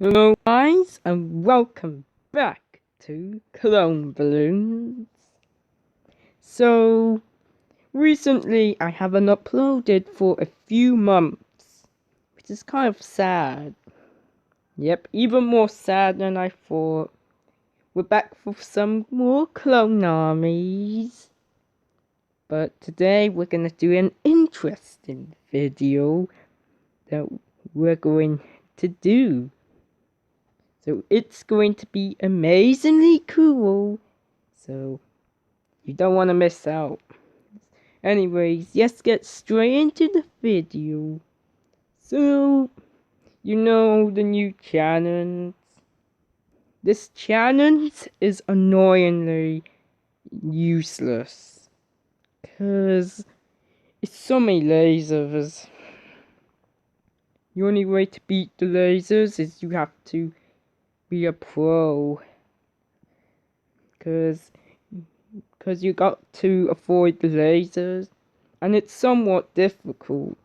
Hello guys and welcome back to Clone Balloons. So recently I haven't uploaded for a few months, which is kind of sad. Yep, even more sad than I thought. We're back for some more Clone Armies. But today we're gonna do an interesting video that we're going to do. So it's going to be amazingly cool. So you don't want to miss out. Anyways, let's get straight into the video. So, you know the new challenge. This challenge is annoyingly useless. Because it's so many lasers. The only way to beat the lasers is you have to be a pro. Because you got to avoid the lasers. And it's somewhat difficult.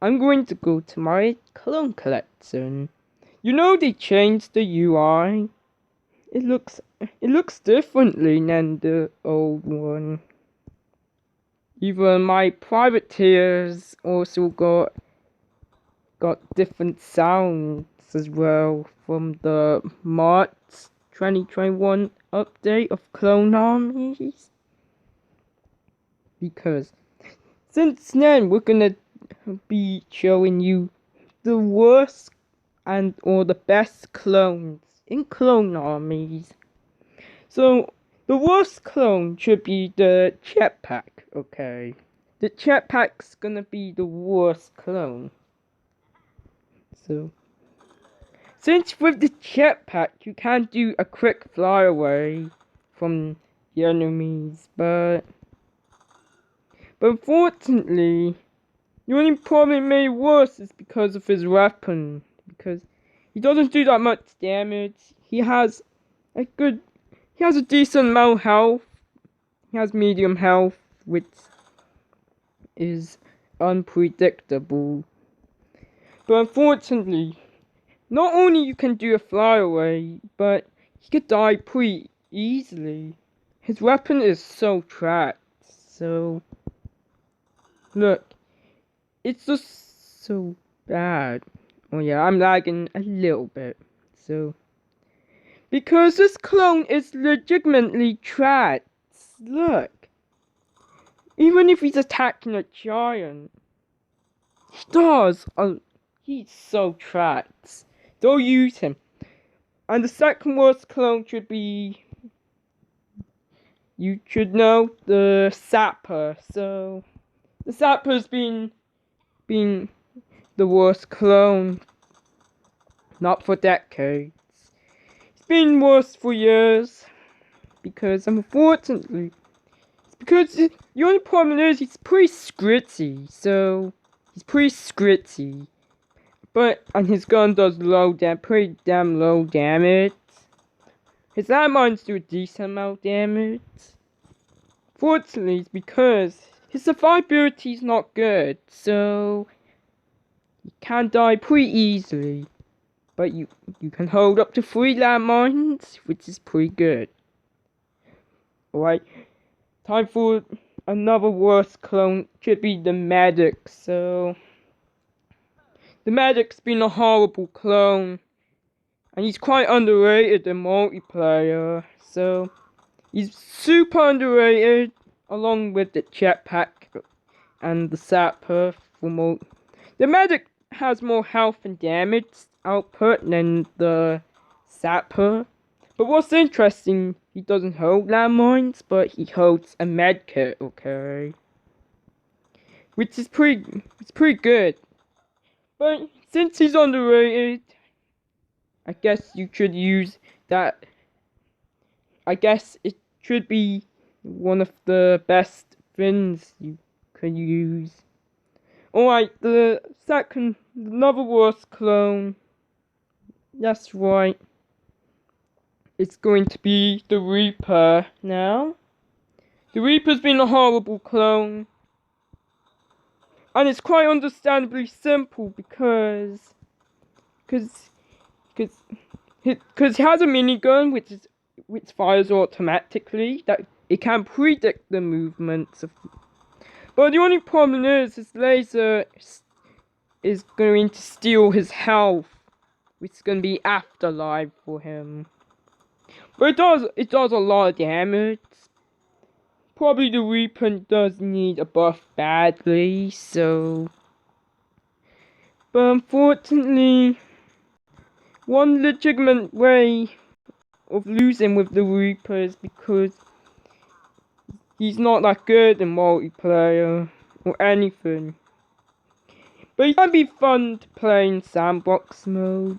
I'm going to go to my clone collection. You know they changed the UI. It looks differently than the old one. Even my privateers also got different sounds as well from the March 2021 update of Clone Armies. Because since then we're gonna be showing you the worst and or the best clones in Clone Armies. So the worst clone should be the jetpack, okay? The jetpack's gonna be the worst clone. So since with the jetpack you can't do a quick flyaway from the enemies, but unfortunately the only problem it made worse is because of his weapon. Because he doesn't do that much damage. He has a decent amount of health. He has medium health, which is unpredictable. But unfortunately, not only you can do a flyaway, but he could die pretty easily. His weapon is so tracked. So look. It's just so bad. Oh yeah, I'm lagging a little bit. So, because this clone is legitimately trapped. Look. Even if he's attacking a giant. He does. He's so trapped. Don't use him. And the second worst clone should be... You should know the Sapper. So, the Sapper's been the worst clone. Not for decades. It's been worse for years. Because unfortunately, the only problem is he's pretty scritty. So he's pretty scritty. And his gun does pretty damn low damage. His landmines do a decent amount of damage. Fortunately, it's because his survivability is not good. So he can die pretty easily. But you can hold up to 3 landmines, which is pretty good. Alright, time for another worst clone, should be the Medic. So, the Medic's been a horrible clone. And he's quite underrated in multiplayer. So, he's super underrated, along with the jetpack and the Sapper. The Medic has more health and damage output than the Sapper. But what's interesting, he doesn't hold landmines, but he holds a medkit, okay? Which is pretty good. But since he's underrated, I guess you should use that. I guess it should be one of the best things you can use. Alright, another worst clone. That's right. It's going to be the Reaper now. The Reaper's been a horrible clone. And it's quite understandably simple because Because he has a minigun which fires automatically, that it can predict the movements of. But the only problem is his laser is going to steal his health, which is going to be afterlife for him. But it does a lot of damage. Probably the Reaper does need a buff badly, so. But unfortunately, one legitimate way of losing with the Reaper is because he's not that good in multiplayer or anything. But it can be fun to play in sandbox mode.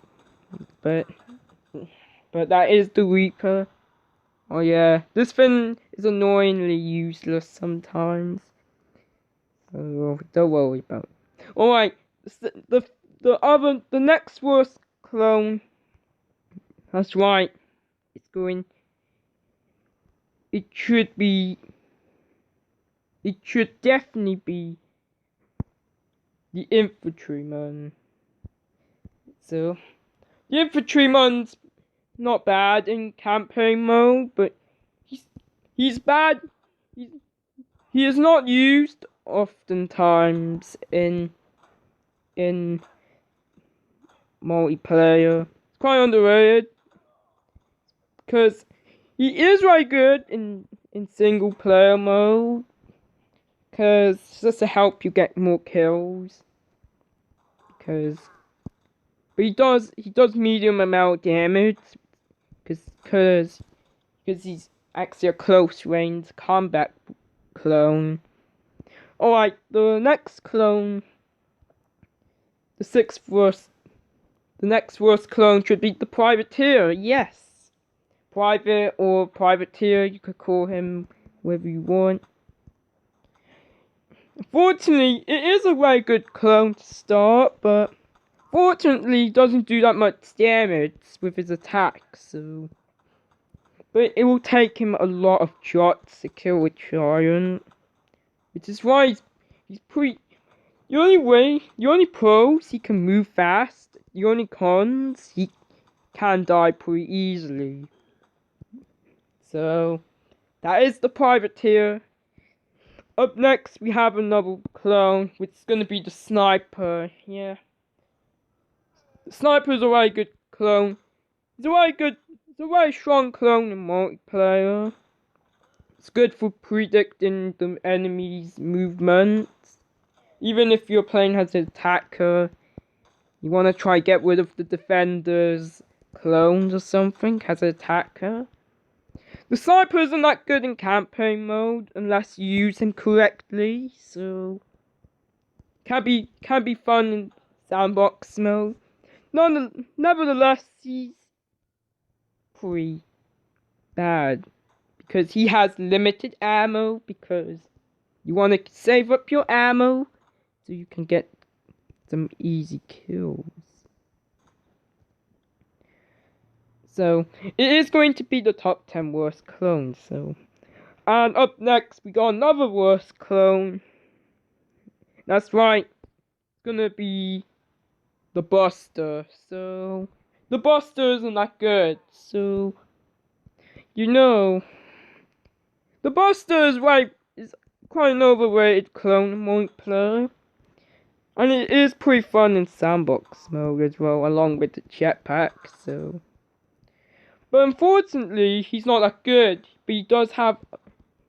But that is the Reaper. Oh yeah, this thing is annoyingly useless sometimes. So don't worry about it. Alright, the next worst clone. That's right. It should definitely be the infantryman. So the infantryman's not bad in campaign mode, but he's bad. He is not used oftentimes in multiplayer. It's quite underrated because he is very good in single player mode. Because just to help you get more kills. But he does medium amount of damage. Because he's actually a close range combat clone. Alright, the next clone, the next worst clone should be the privateer. Yes, private or privateer, you could call him whatever you want. Fortunately, it is a very good clone to start, but fortunately, he doesn't do that much damage with his attack, so. But it will take him a lot of shots to kill a giant, which is why he's pretty. The only pros, he can move fast. The only cons, he can die pretty easily. So, that is the privateer. Up next, we have another clone, which is going to be the sniper. Yeah. The sniper is a very good clone. It's a very strong clone in multiplayer. It's good for predicting the enemy's movements. Even if you're playing as an attacker, you want to try get rid of the defender's clones or something as an attacker. The sniper isn't that good in campaign mode unless you use him correctly, so can be fun in sandbox mode. Nevertheless, he's pretty bad because he has limited ammo. Because you want to save up your ammo so you can get some easy kills. So, it is going to be the top 10 worst clones, so. And up next, we got another worst clone. That's right. It's gonna be the Buster. So, the Buster isn't that good. So, the Buster is quite an overrated clone multiplayer. And it is pretty fun in sandbox mode as well, along with the jetpack, so. But unfortunately, he's not that good. But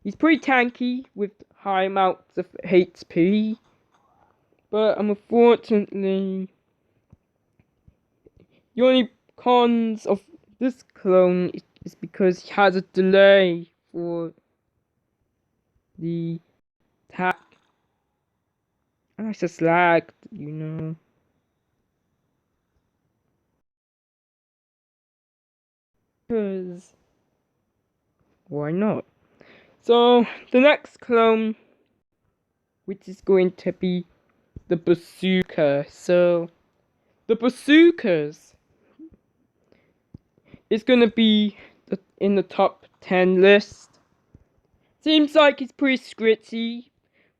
he's pretty tanky with high amounts of HP. But unfortunately, the only cons of this clone is because he has a delay for the attack. And it's just lagged, Because why not? So the next clone, which is going to be the bazooka. So the bazookas is going to be in the top 10 list. Seems like he's pretty scritchy,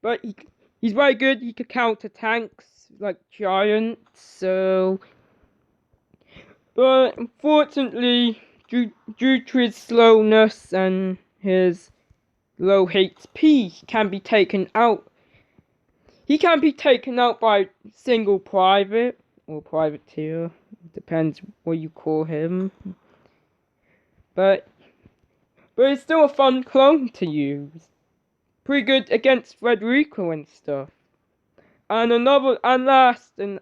but he's very good. He could counter tanks like giants. So But unfortunately, due to his slowness and his low HP, he can be taken out. He can be taken out by single private or privateer, depends what you call him. But it's still a fun clone to use. Pretty good against Frederico and stuff. And last, and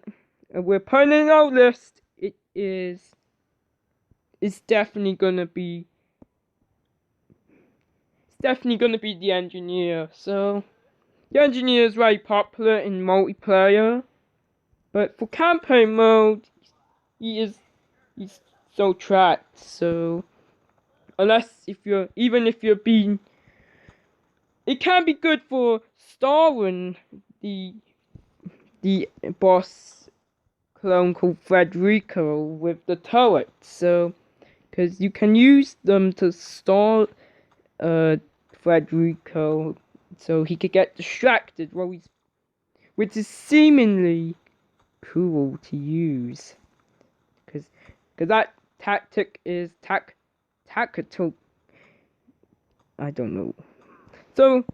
we're putting in our list. It's definitely gonna be the engineer. So the engineer is very popular in multiplayer, but for campaign mode, he's so tracked. So even if you're being, it can be good for starring the boss clone called Frederico with the turret. So, because you can use them to stall Frederico, so he could get distracted which is seemingly cool to use, because that tactic is tactical. I don't know. So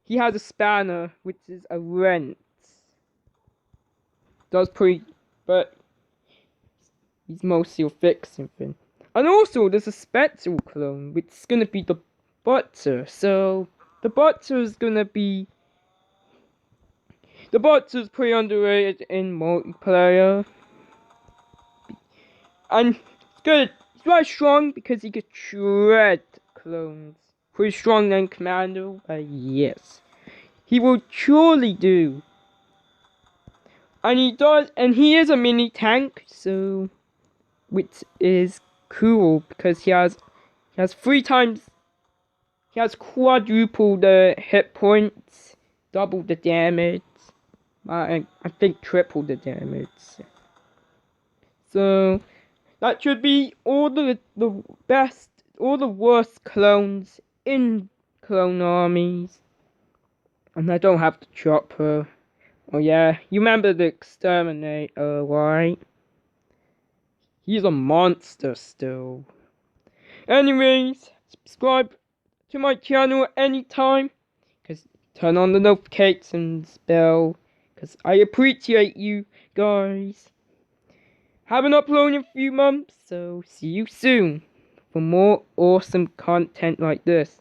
he has a spanner, which is a wrench. But he's mostly a fixing thing. And also, there's a spectral clone, which is gonna be the Butcher. So the Butcher's pretty underrated in multiplayer, and it's good. He's very strong because he could shred clones. Pretty strong than Commando. Yes, he will surely do. And he does, and he is a mini tank, so which is cool because he has quadruple the hit points, double the damage. I think triple the damage. So that should be all the worst clones in Clone Armies. And I don't have the chopper. Oh yeah, you remember the Exterminator, right? He's a monster still. Anyways, subscribe to my channel anytime. Turn on the notifications bell. Because I appreciate you guys. Haven't uploaded in a few months, so see you soon for more awesome content like this.